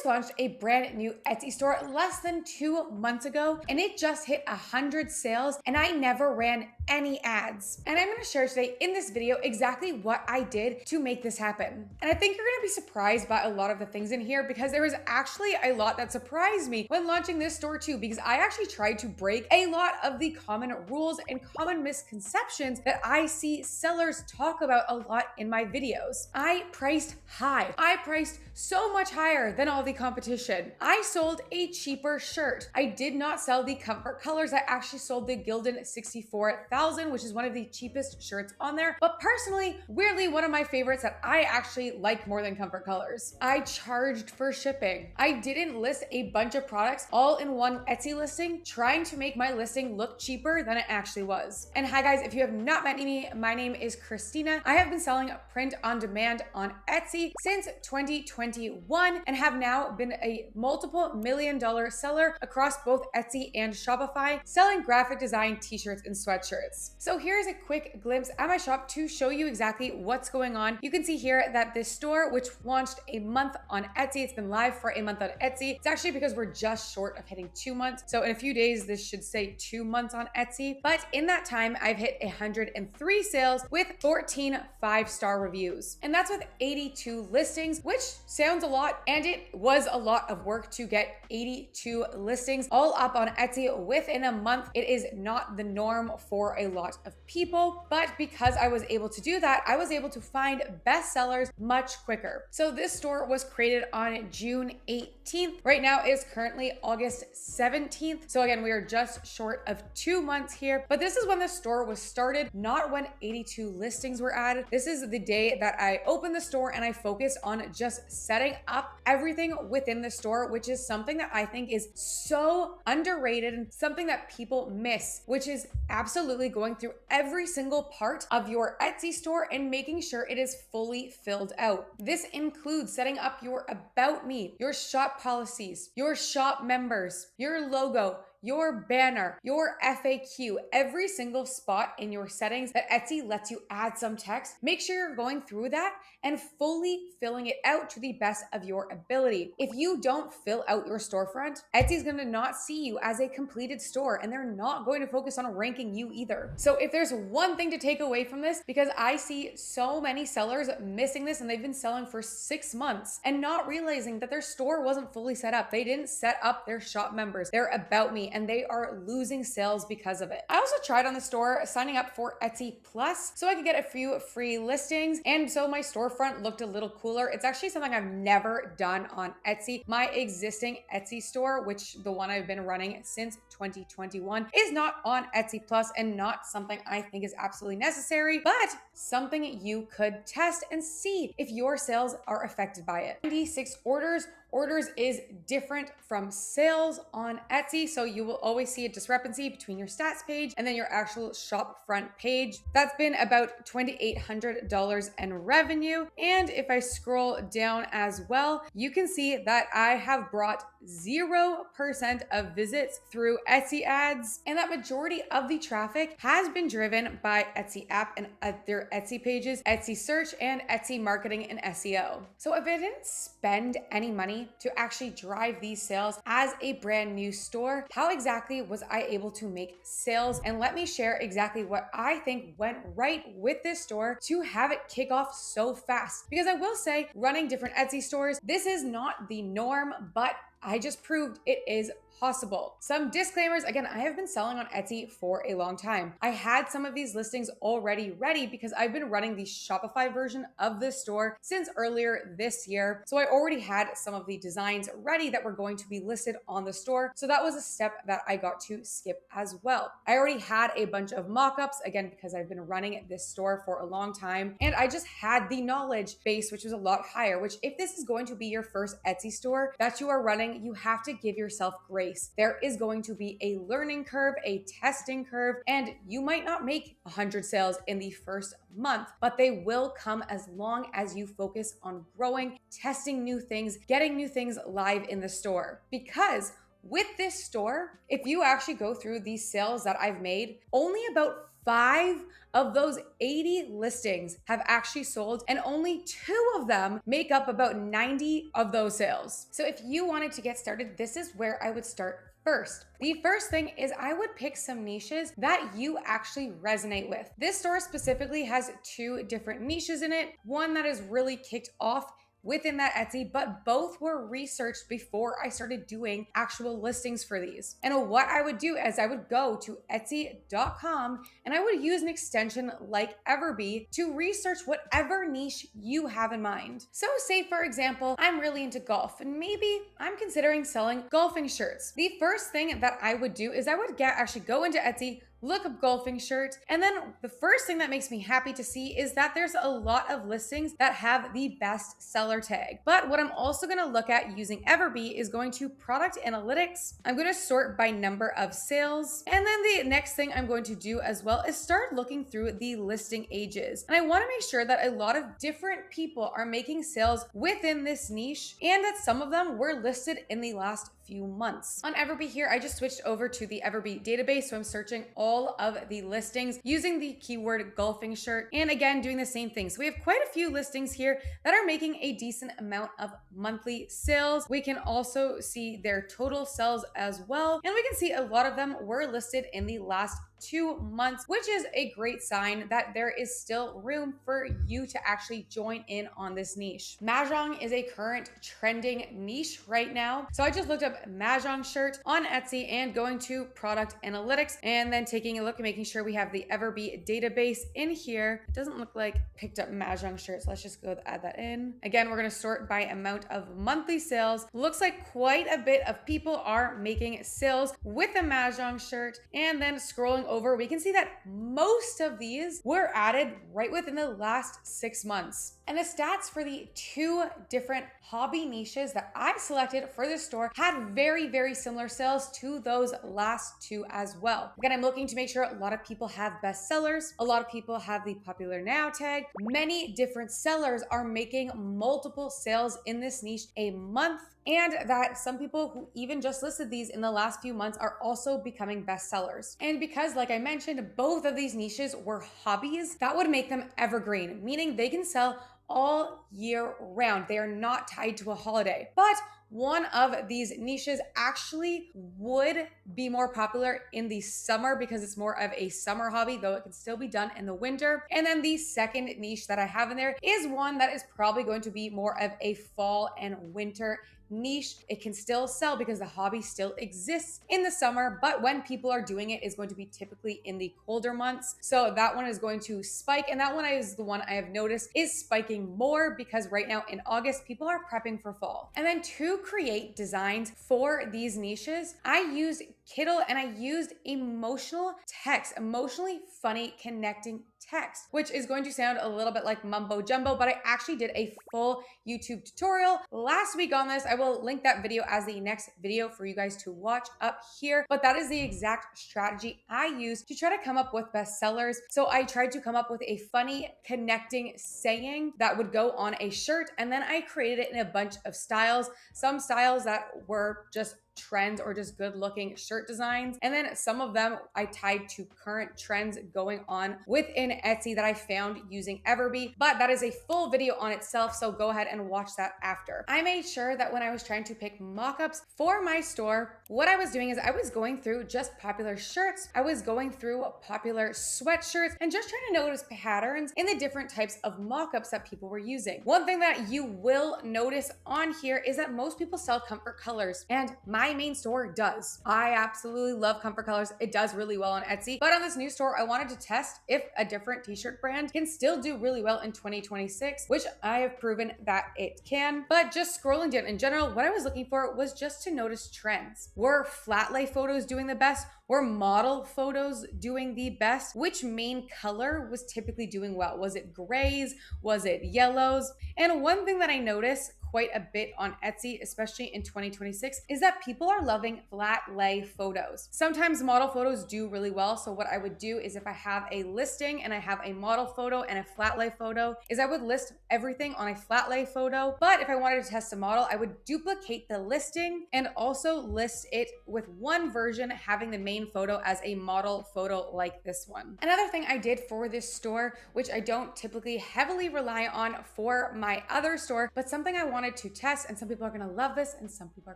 just launched a brand new Etsy store less than 2 months ago, and it just hit 100 sales, and I never ran any ads. And I'm gonna share today in this video exactly what I did to make this happen. And I think you're gonna be surprised by a lot of the things in here because there was actually a lot that surprised me when launching this store too, because I actually tried to break a lot of the common rules and common misconceptions that I see sellers talk about a lot in my videos. I priced high. I priced so much higher than all the competition. I sold a cheaper shirt. I did not sell the comfort colors. I actually sold the Gildan 64,000, which is one of the cheapest shirts on there. But personally, weirdly, one of my favorites that I actually like more than comfort colors. I charged for shipping. I didn't list a bunch of products all in one Etsy listing, trying to make my listing look cheaper than it actually was. And hi guys, if you have not met me, my name is Christina. I have been selling print on demand on Etsy since 2021 and have now been a multiple $1,000,000 seller across both Etsy and Shopify, selling graphic design t-shirts and sweatshirts. So here's a quick glimpse at my shop to show you exactly what's going on. You can see here that this store, which launched a month on Etsy, it's been live for a month on Etsy. It's actually because we're just short of hitting 2 months. So in a few days, this should say 2 months on Etsy. But in that time, I've hit 103 sales with 14 5-star reviews. And that's with 82 listings, which sounds a lot. And it was a lot of work to get 82 listings all up on Etsy within a month. It is not the norm for a lot of people, but because I was able to do that, I was able to find bestsellers much quicker. So this store was created on June 18th. Right now it is currently August 17th. So again, we are just short of 2 months here, but this is when the store was started, not when 82 listings were added. This is the day that I opened the store and I focused on just setting up everything within the store, which is something that I think is so underrated and something that people miss, which is absolutely going through every single part of your Etsy store and making sure it is fully filled out. This includes setting up your About Me, your shop policies, your shop members, your logo, your banner, your FAQ, every single spot in your settings that Etsy lets you add some text. Make sure you're going through that and fully filling it out to the best of your ability. If you don't fill out your storefront, Etsy's going to not see you as a completed store and they're not going to focus on ranking you either. So if there's one thing to take away from this, because I see so many sellers missing this and they've been selling for 6 months and not realizing that their store wasn't fully set up. They didn't set up their shop members, their About Me, and they are losing sales because of it. I also tried on the store signing up for Etsy Plus so I could get a few free listings, and so my storefront looked a little cooler. It's actually something I've never done on Etsy. My existing Etsy store, which the one I've been running since 2021, is not on Etsy Plus and not something I think is absolutely necessary, but something you could test and see if your sales are affected by it. 96 orders. Orders is different from sales on Etsy, so you will always see a discrepancy between your stats page and then your actual shop front page. That's been about $2,800 in revenue. And if I scroll down as well, you can see that I have brought 0% of visits through Etsy ads, and that majority of the traffic has been driven by Etsy app and their Etsy pages, Etsy search, and Etsy marketing and SEO. So if I didn't spend any money to actually drive these sales as a brand new store, how exactly was I able to make sales? And let me share exactly what I think went right with this store to have it kick off so fast. Because I will say, running different Etsy stores, this is not the norm, but I just proved it is possible. Some disclaimers. Again, I have been selling on Etsy for a long time. I had some of these listings already ready because I've been running the Shopify version of this store since earlier this year. So I already had some of the designs ready that were going to be listed on the store. So that was a step that I got to skip as well. I already had a bunch of mockups, again, because I've been running this store for a long time. And I just had the knowledge base, which was a lot higher, which if this is going to be your first Etsy store that you are running, you have to give yourself grace. There is going to be a learning curve, a testing curve, and you might not make 100 sales in the first month, but they will come as long as you focus on growing, testing new things, getting new things live in the store. Because with this store, if you actually go through these sales that I've made, only about 5 of those 80 listings have actually sold, and only 2 of them make up about 90 of those sales. So if you wanted to get started, this is where I would start first. The first thing is I would pick some niches that you actually resonate with. This store specifically has 2 different niches in it. One that is really kicked off within that Etsy, but both were researched before I started doing actual listings for these. And what I would do is I would go to Etsy.com and I would use an extension like Everbee to research whatever niche you have in mind. So say for example, I'm really into golf and maybe I'm considering selling golfing shirts. The first thing that I would do is I would actually go into Etsy, look up golfing shirts, and then the first thing that makes me happy to see is that there's a lot of listings that have the best seller tag. But what I'm also going to look at using Everbee is going to product analytics. I'm going to sort by number of sales. And then the next thing I'm going to do as well is start looking through the listing ages. And I want to make sure that a lot of different people are making sales within this niche and that some of them were listed in the last few months. On Everbee here, I just switched over to the Everbee database. So I'm searching all of the listings using the keyword golfing shirt. And again, doing the same thing. So we have quite a few listings here that are making a decent amount of monthly sales. We can also see their total sales as well. And we can see a lot of them were listed in the last 2 months, which is a great sign that there is still room for you to actually join in on this niche. Mahjong is a current trending niche right now. So I just looked up Mahjong shirt on Etsy and going to product analytics and then taking a look and making sure we have the Everbee database in here. It doesn't look like picked up Mahjong shirts. Let's just go add that in. Again, we're going to sort by amount of monthly sales. Looks like quite a bit of people are making sales with a Mahjong shirt. And then scrolling over, we can see that most of these were added right within the last 6 months. And the stats for the 2 different hobby niches that I selected for this store had very, very similar sales to those last 2 as well. Again, I'm looking to make sure a lot of people have best sellers. A lot of people have the popular now tag. Many different sellers are making multiple sales in this niche a month, and that some people who even just listed these in the last few months are also becoming best sellers. And because, like I mentioned, both of these niches were hobbies, that would make them evergreen, meaning they can sell all year round. They are not tied to a holiday. But one of these niches actually would be more popular in the summer because it's more of a summer hobby, though it can still be done in the winter. And then the second niche that I have in there is one that is probably going to be more of a fall and winter niche. It can still sell because the hobby still exists in the summer, but when people are doing it is going to be typically in the colder months. So that one is going to spike, and that one is the one I have noticed is spiking more because right now in August, people are prepping for fall. And then to create designs for these niches, I used Kittle and I used emotional text, emotionally funny connecting text, which is going to sound a little bit like mumbo jumbo, but I actually did a full YouTube tutorial last week on this. I will link that video as the next video for you guys to watch up here, but that is the exact strategy I used to try to come up with bestsellers. So I tried to come up with a funny connecting saying that would go on a shirt, and then I created it in a bunch of styles, some styles that were just trends or just good looking shirt designs. And then some of them I tied to current trends going on within Etsy that I found using Everbee, but that is a full video on itself. So go ahead and watch that after. I made sure that when I was trying to pick mock-ups for my store, what I was doing is I was going through just popular shirts. I was going through popular sweatshirts and just trying to notice patterns in the different types of mock-ups that people were using. One thing that you will notice on here is that most people sell comfort colors, and my main store does. I absolutely love comfort colors. It does really well on Etsy, but on this new store, I wanted to test if a different t-shirt brand can still do really well in 2026, which I have proven that it can. But just scrolling down in general, what I was looking for was just to notice trends. Were flat lay photos doing the best? Were model photos doing the best? Which main color was typically doing well? Was it grays? Was it yellows? And one thing that I noticed quite a bit on Etsy, especially in 2026, is that people are loving flat lay photos. Sometimes model photos do really well. So what I would do is if I have a listing and I have a model photo and a flat lay photo, is I would list everything on a flat lay photo. But if I wanted to test a model, I would duplicate the listing and also list it with one version having the main photo as a model photo like this one. Another thing I did for this store, which I don't typically heavily rely on for my other store, but something I wanted to test, and some people are gonna love this and some people are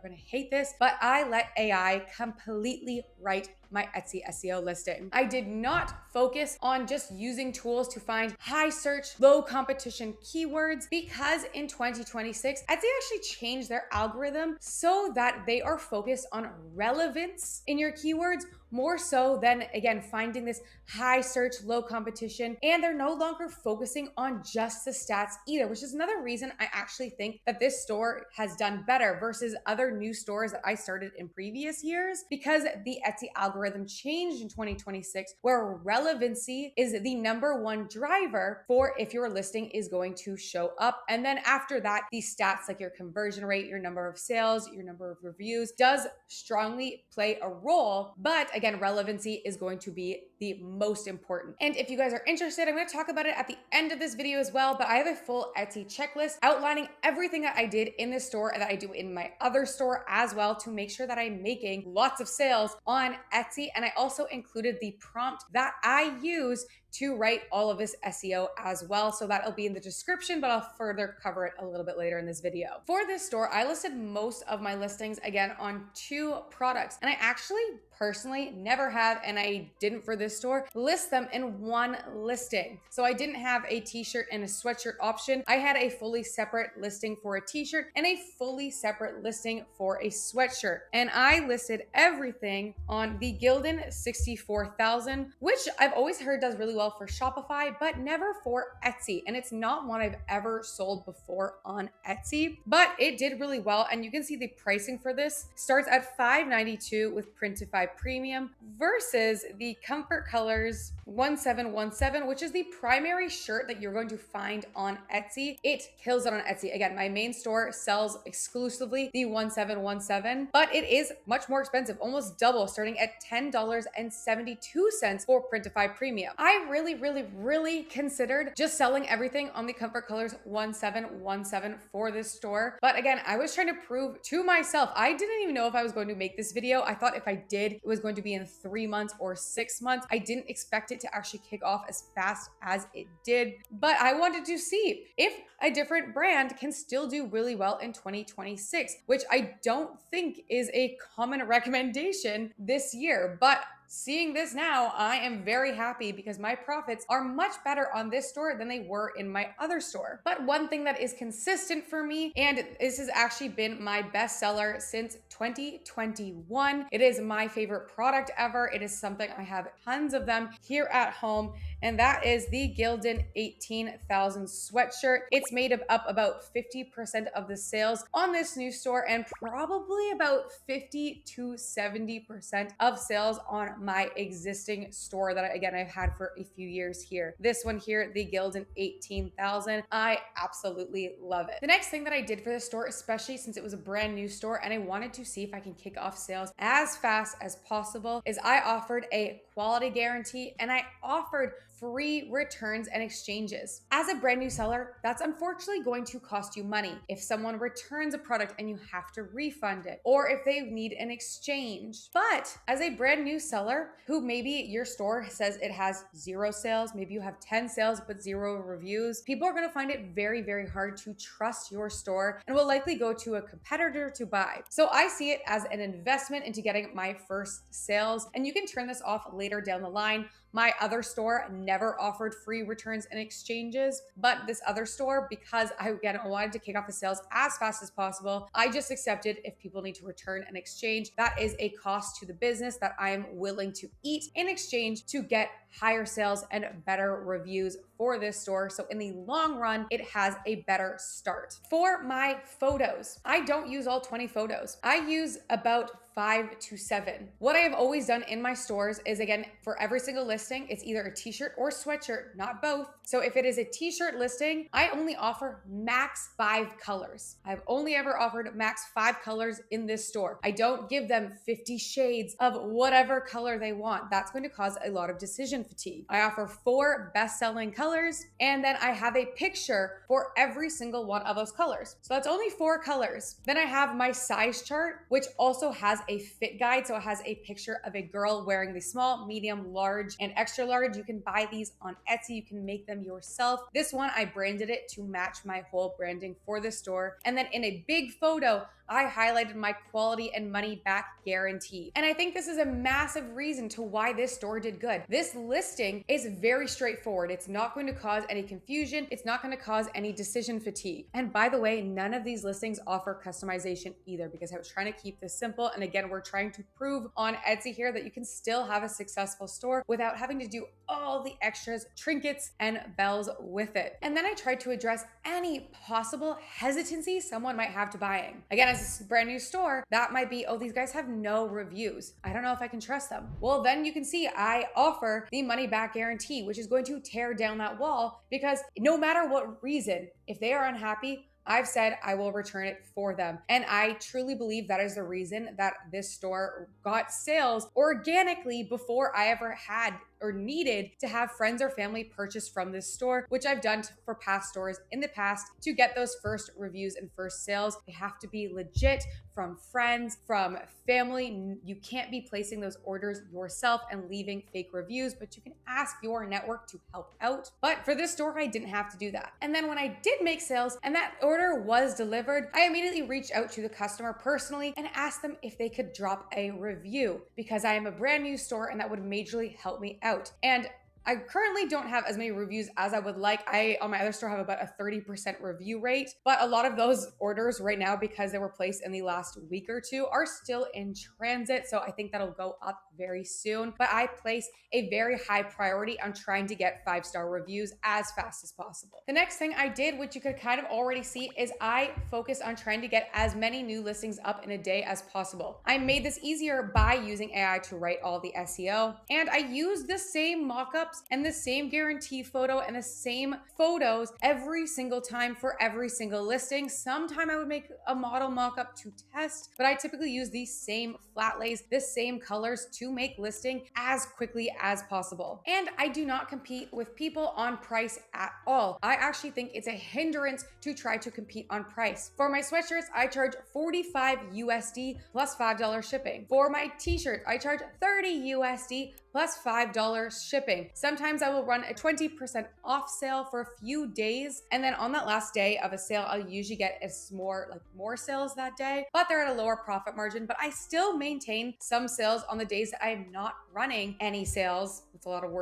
gonna hate this, but I let AI completely write my Etsy SEO listing. I did not focus on just using tools to find high search, low competition keywords, because in 2026, Etsy actually changed their algorithm so that they are focused on relevance in your keywords more so than, again, finding this high search, low competition. And they're no longer focusing on just the stats either, which is another reason I actually think that this store has done better versus other new stores that I started in previous years, because the Etsy algorithm changed in 2026, where relevancy is the number one driver for if your listing is going to show up. And then after that, the stats like your conversion rate, your number of sales, your number of reviews does strongly play a role. But again, relevancy is going to be the most important. And if you guys are interested, I'm going to talk about it at the end of this video as well, but I have a full Etsy checklist outlining everything that I did in this store and that I do in my other store as well to make sure that I'm making lots of sales on Etsy. And I also included the prompt that I use to write all of this SEO as well. So that'll be in the description, but I'll further cover it a little bit later in this video. For this store, I listed most of my listings again on 2 products. And I actually personally never have, and I didn't for this store, list them in one listing. So I didn't have a t-shirt and a sweatshirt option. I had a fully separate listing for a t-shirt and a fully separate listing for a sweatshirt. And I listed everything on the Gildan 64,000, which I've always heard does really well for Shopify, but never for Etsy. And it's not one I've ever sold before on Etsy, but it did really well. And you can see the pricing for this starts at $5.92 with Printify Premium versus the Comfort Colors 1717, which is the primary shirt that you're going to find on Etsy. It kills it on Etsy. Again, my main store sells exclusively the 1717, but it is much more expensive, almost double, starting at $10.72 for Printify Premium. I really considered just selling everything on the Comfort Colors 1717 for this store. But again, I was trying to prove to myself, I didn't even know if I was going to make this video. I thought if I did, it was going to be in 3 months or 6 months. I didn't expect it to actually kick off as fast as it did, but I wanted to see if a different brand can still do really well in 2026, which I don't think is a common recommendation this year. But seeing this now, I am very happy because my profits are much better on this store than they were in my other store. But one thing that is consistent for me, and this has actually been my best seller since 2021, it is my favorite product ever. It is something I have tons of them here at home, and that is the Gildan 18,000 sweatshirt. It's made up about 50% of the sales on this new store and probably about 50 to 70% of sales on my existing store that I've had for a few years here. This one here, the Gildan 18,000, I absolutely love it. The next thing that I did for this store, especially since it was a brand new store and I wanted to see if I can kick off sales as fast as possible, is I offered a quality guarantee and I offered free returns and exchanges. As a brand new seller, that's unfortunately going to cost you money. If someone returns a product and you have to refund it, or if they need an exchange. But as a brand new seller who maybe your store says it has 0 sales, maybe you have 10 sales but 0 reviews, people are going to find it very hard to trust your store and will likely go to a competitor to buy. So I see it as an investment into getting my first sales, and you can turn this off later down the line. My other store never offered free returns and exchanges, but this other store, because I wanted to kick off the sales as fast as possible, I just accepted if people need to return and exchange. That is a cost to the business that I am willing to eat in exchange to get higher sales and better reviews for this store. So in the long run, it has a better start. For my photos, I don't use all 20 photos. I use about 5 to 7. What I have always done in my stores is, again, for every single listing, it's either a t-shirt or sweatshirt, not both. So if it is a t-shirt listing, I only offer max 5 colors. I've only ever offered max 5 colors in this store. I don't give them 50 shades of whatever color they want. That's going to cause a lot of decision fatigue. I offer 4 best-selling colors, and then I have a picture for every single one of those colors. So that's only 4 colors. Then I have my size chart, which also has a fit guide. So it has a picture of a girl wearing the small, medium, large, and extra large. You can buy these on Etsy. You can make them yourself. This one, I branded it to match my whole branding for the store. And then in a big photo, I highlighted my quality and money back guarantee. And I think this is a massive reason to why this store did good. This listing is very straightforward. It's not going to cause any confusion. It's not going to cause any decision fatigue. And by the way, none of these listings offer customization either, because I was trying to keep this simple. And again, we're trying to prove on Etsy here that you can still have a successful store without having to do all the extras, trinkets, and bells with it. And then I tried to address any possible hesitancy someone might have to buying. Again, as a brand new store, that might be, oh, these guys have no reviews. I don't know if I can trust them. Well, then you can see I offer the money back guarantee, which is going to tear down that wall, because no matter what reason, if they are unhappy, I've said I will return it for them. And I truly believe that is the reason that this store got sales organically before I ever had or needed to have friends or family purchase from this store, which I've done for past stores in the past to get those first reviews and first sales. They have to be legit, from friends, from family. You can't be placing those orders yourself and leaving fake reviews, but you can ask your network to help out. But for this store, I didn't have to do that. And then when I did make sales and that order was delivered, I immediately reached out to the customer personally and asked them if they could drop a review, because I am a brand new store and that would majorly help me out. And I currently don't have as many reviews as I would like. I, on my other store, have about a 30% review rate, but a lot of those orders right now, because they were placed in the last week or two, are still in transit. So I think that'll go up very soon. But I place a very high priority on trying to get 5-star reviews as fast as possible. The next thing I did, which you could kind of already see, is I focused on trying to get as many new listings up in a day as possible. I made this easier by using AI to write all the SEO, and I used the same mockups and the same guarantee photo and the same photos every single time for every single listing. Sometime I would make a model mockup to test, but I typically use these same flat lays, the same colors to make listing as quickly as possible. And I do not compete with people on price at all. I actually think it's a hindrance to try to compete on price. For my sweatshirts, I charge 45 USD plus $5 shipping. For my t-shirts, I charge 30 USD plus $5 shipping. Sometimes I will run a 20% off sale for a few days. And then on that last day of a sale, I'll usually get more sales that day, but they're at a lower profit margin. But I still maintain some sales on the days that I'm not running any sales. It's a lot of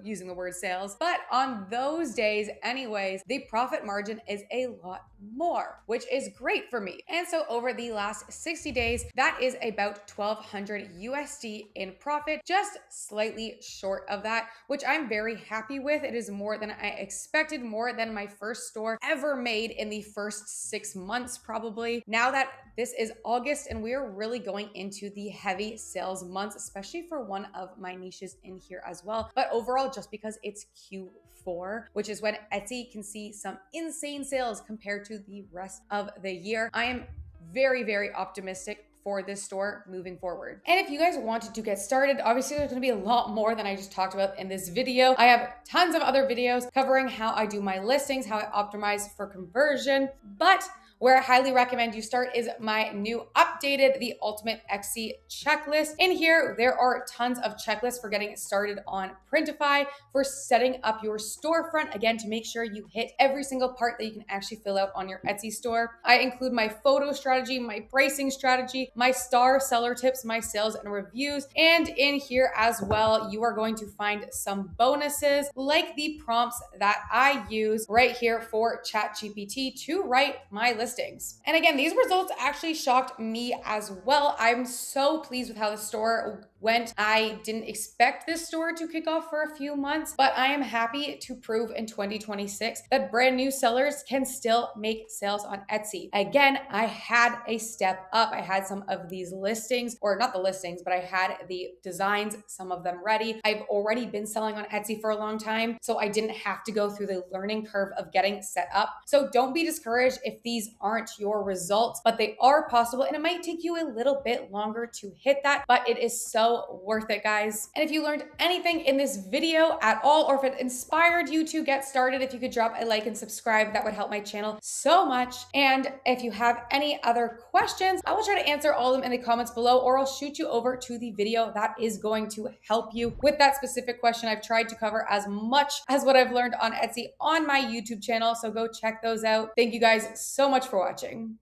using the word sales, but on those days anyways, the profit margin is a lot more, which is great for me. And so over the last 60 days, that is about 1,200 USD in profit, just slightly short of that, which I'm very happy with. It is more than I expected, more than my first store ever made in the first 6 months, probably. Now that this is August and we are really going into the heavy sales months, especially for one of my niches in here as well. But overall, just because it's Q4, which is when Etsy can see some insane sales compared to the rest of the year, I am very, very optimistic for this store moving forward. And if you guys wanted to get started, obviously there's gonna be a lot more than I just talked about in this video. I have tons of other videos covering how I do my listings, how I optimize for conversion, but where I highly recommend you start is my new updated, the Ultimate Etsy checklist. In here, there are tons of checklists for getting started on Printify, for setting up your storefront, again, to make sure you hit every single part that you can actually fill out on your Etsy store. I include my photo strategy, my pricing strategy, my star seller tips, my sales and reviews. And in here as well, you are going to find some bonuses like the prompts that I use right here for ChatGPT to write my listings. And again, these results actually shocked me as well. I'm so pleased with how the store went. I didn't expect this store to kick off for a few months, but I am happy to prove in 2026 that brand new sellers can still make sales on Etsy. Again, I had a step up. I had some of these listings, or not the listings, but I had the designs, some of them ready. I've already been selling on Etsy for a long time, so I didn't have to go through the learning curve of getting set up. So don't be discouraged if these aren't your results, but they are possible, and it might take you a little bit longer to hit that, but it is so worth it, guys. And if you learned anything in this video at all, or if it inspired you to get started, if you could drop a like and subscribe, that would help my channel so much. And if you have any other questions, I will try to answer all of them in the comments below, or I'll shoot you over to the video that is going to help you with that specific question. I've tried to cover as much as what I've learned on Etsy on my YouTube channel, so go check those out. Thank you guys so much for watching.